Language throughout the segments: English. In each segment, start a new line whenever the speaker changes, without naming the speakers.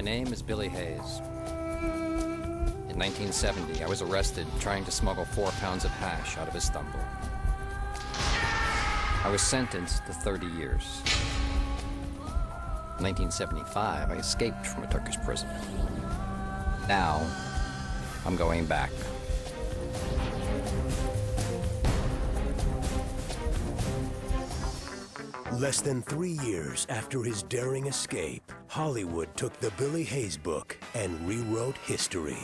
My name is Billy Hayes. In 1970, I was arrested trying to smuggle 4 pounds of hash out of Istanbul. I was sentenced to 30 years. In 1975, I escaped from a Turkish prison. Now, I'm going back.
Less than 3 years after his daring escape, Hollywood took the Billy Hayes book and rewrote history.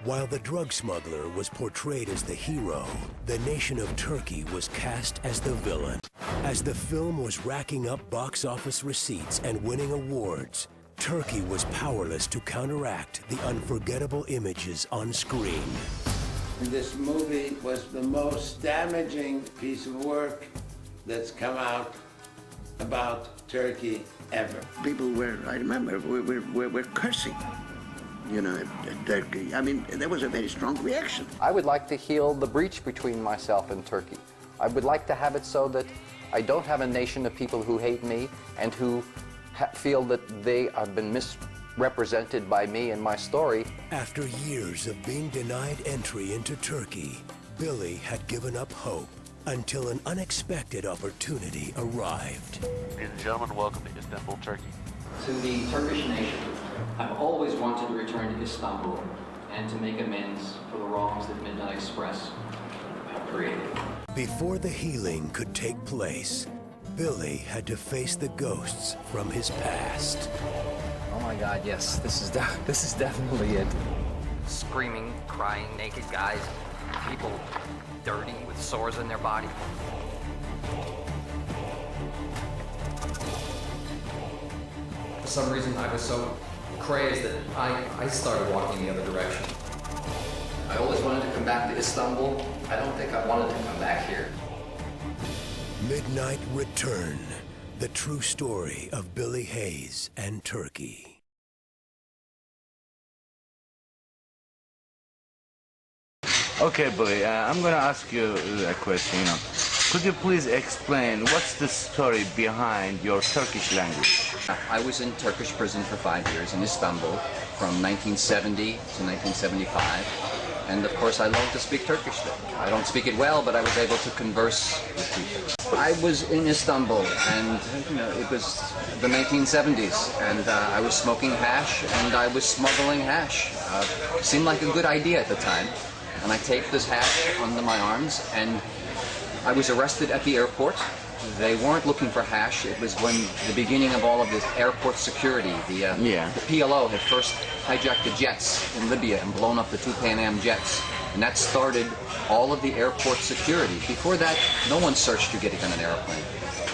While the drug smuggler was portrayed as the hero, the nation of Turkey was cast as the villain. As the film was racking up box office receipts and winning awards, Turkey was powerless to counteract the unforgettable images on screen.
This movie was the most damaging piece of work that's come out about Turkey ever.
People were, I remember, were cursing, you know, at Turkey. I mean, there was a very strong reaction.
I would like to heal the breach between myself and Turkey. I would like to have it so that I don't have a nation of people who hate me and who feel that they have been misrepresented by me and my story.
After years of being denied entry into Turkey, Billy had given up hope until an unexpected opportunity arrived.
Ladies and gentlemen, welcome to Istanbul, Turkey.
To the Turkish nation, I've always wanted to return to Istanbul and to make amends for the wrongs that Midnight Express have created. Before the healing could take place, Billy had to face the ghosts from his past.
Oh my God, yes, this is definitely it. Screaming, crying, naked guys, people dirty with sores in their body.
For some reason, I was so crazed that I started walking the other direction.
I always wanted to come back to Istanbul. I don't think I wanted to come back here.
Midnight Return, the true story of Billy Hayes and Turkey.
Okay, Billy, I'm going to ask you a question, Could you please explain what's the story behind your Turkish language?
I was in Turkish prison for 5 years in Istanbul from 1970 to 1975. And of course I learned to speak Turkish then. I don't speak it well, but I was able to converse with people. I was in Istanbul and it was the 1970s and I was smoking hash and I was smuggling hash. Seemed like a good idea at the time. And I taped this hash under my arms, and I was arrested at the airport. They weren't looking for hash. It was when the beginning of all of this airport security. The PLO had first hijacked the jets in Libya and blown up the 2 Pan Am jets. And that started all of the airport security. Before that, no one searched you getting on an airplane.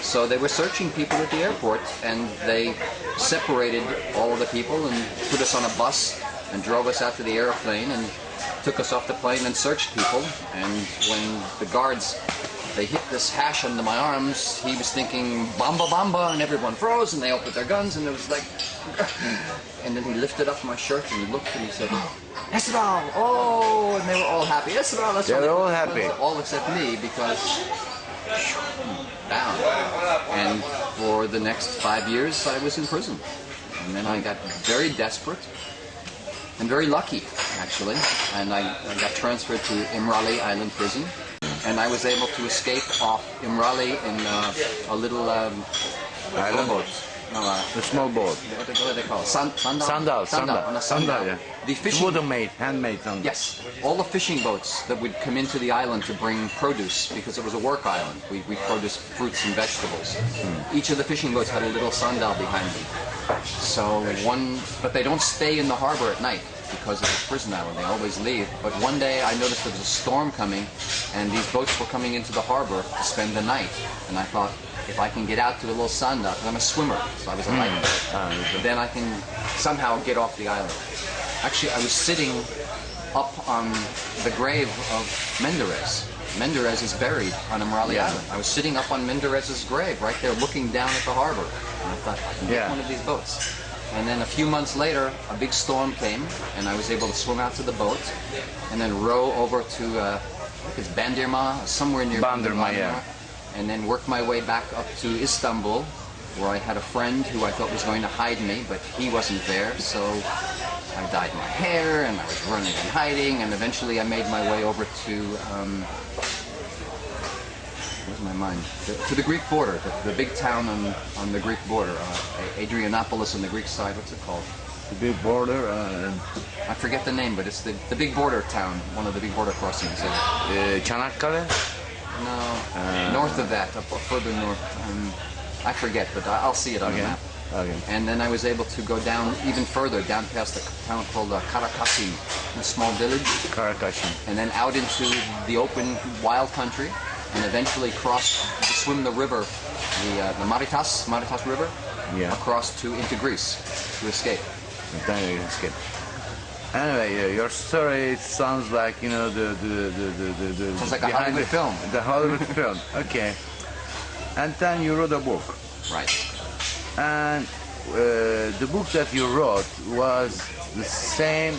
So they were searching people at the airport, and they separated all of the people and put us on a bus and drove us out to the airplane and took us off the plane and searched people. And when the guards, they hit this hash under my arms, he was thinking, "Bamba, bamba," and everyone froze, and they opened their guns, and it was like, and then he lifted up my shirt, and he looked, and he said, "Esral, oh," and they were all happy. "Esral, that's
They're all happy.
All except me, because down. And for the next 5 years, I was in prison. And then I got very desperate, and very lucky, actually, and I got transferred to Imrali Island Prison, and I was able to escape off Imrali in a little
Island boat.
No,
The small boat.
what do they call it? Sandal?
Sandal.
On a sandal.
Yeah.
The fishing...
Wooden-made, handmade sandal.
Yes, all the fishing boats that would come into the island to bring produce, because it was a work island. We produced fruits and vegetables. Each of the fishing boats had a little sandal behind them. So but they don't stay in the harbor at night because it's a prison island. They always leave. But one day I noticed there was a storm coming, and these boats were coming into the harbor to spend the night. And I thought, if I can get out to a little sandal, because I'm a swimmer, so I was a lifeguard, then I can somehow get off the island. Actually, I was sitting up on the grave of Menderes. Menderes is buried on Imrali Island. I was sitting up on Menderes's grave, right there, looking down at the harbor. And I thought, I can get one of these boats. And then a few months later, a big storm came, and I was able to swim out to the boat, and then row over to, I think it's Bandırma, somewhere near
Bandırma, yeah.
And then work my way back up to Istanbul, where I had a friend who I thought was going to hide me, but he wasn't there, so I dyed my hair, and I was running and hiding, and eventually I made my way over to, where's my mind? To the Greek border, the big town on the Greek border, Adrianopolis on the Greek side, what's it called?
The big border.
I forget the name, but it's the big border town, one of the big border crossings.
Çanakkale?
No, north of that, further north. I forget, but I'll see it on the map.
Okay.
And then I was able to go down even further, down past a town called Karakasim, a small village.
Karakasim.
And then out into the open, wild country, and eventually swim the river, the Maritas River, across into Greece to escape.
Then you escape. Anyway, your story sounds like, you know, the
Sounds like a Hollywood film.
The Hollywood film. Okay. And then you wrote a book.
Right.
And the book that you wrote was the same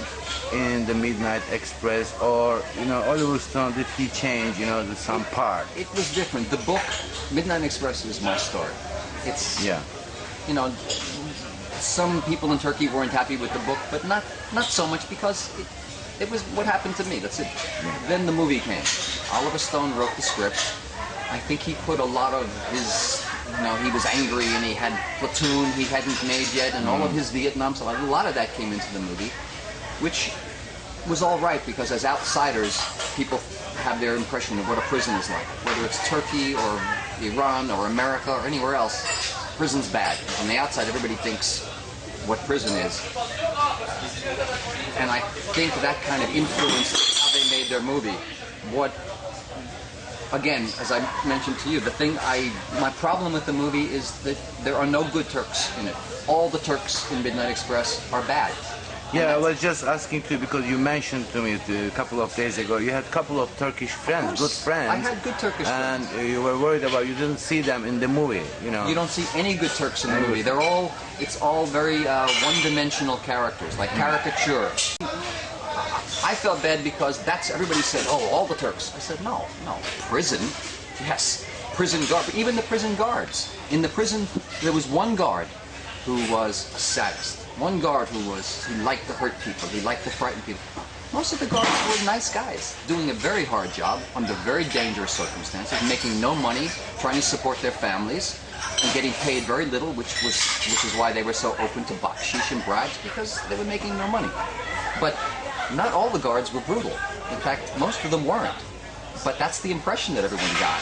in the Midnight Express, or, you know, Oliver Stone, did he change, you know, some part?
It was different. The book, Midnight Express, is my story. It's, you know, some people in Turkey weren't happy with the book, but not so much, because it was what happened to me. That's it. Then the movie came. Oliver Stone wrote the script. I think he put a lot of his, you know, he was angry and he had Platoon he hadn't made yet, and all of his Vietnam stuff. A lot of that came into the movie, which was all right, because as outsiders, people have their impression of what a prison is like. Whether it's Turkey or Iran or America or anywhere else, prison's bad. On the outside, everybody thinks what prison is. And I think that kind of influenced how they made their movie. Again, as I mentioned to you, my problem with the movie is that there are no good Turks in it. All the Turks in Midnight Express are bad.
Yeah, I was just asking too, because you mentioned to me a couple of days ago, you had a couple of Turkish friends, good friends.
I had good Turkish friends.
And you were worried about, you didn't see them in the movie, you know.
You don't see any good Turks in the movie. It's all very one-dimensional characters, like caricature. I felt bad because everybody said, oh, all the Turks. I said, no, prison, yes, prison guard, but even the prison guards. In the prison, there was one guard who was a sadist. One guard who liked to hurt people, he liked to frighten people. Most of the guards were nice guys, doing a very hard job under very dangerous circumstances, making no money, trying to support their families, and getting paid very little, which is why they were so open to bakshish and bribes, because they were making no money. But not all the guards were brutal. In fact, most of them weren't. But that's the impression that everyone got.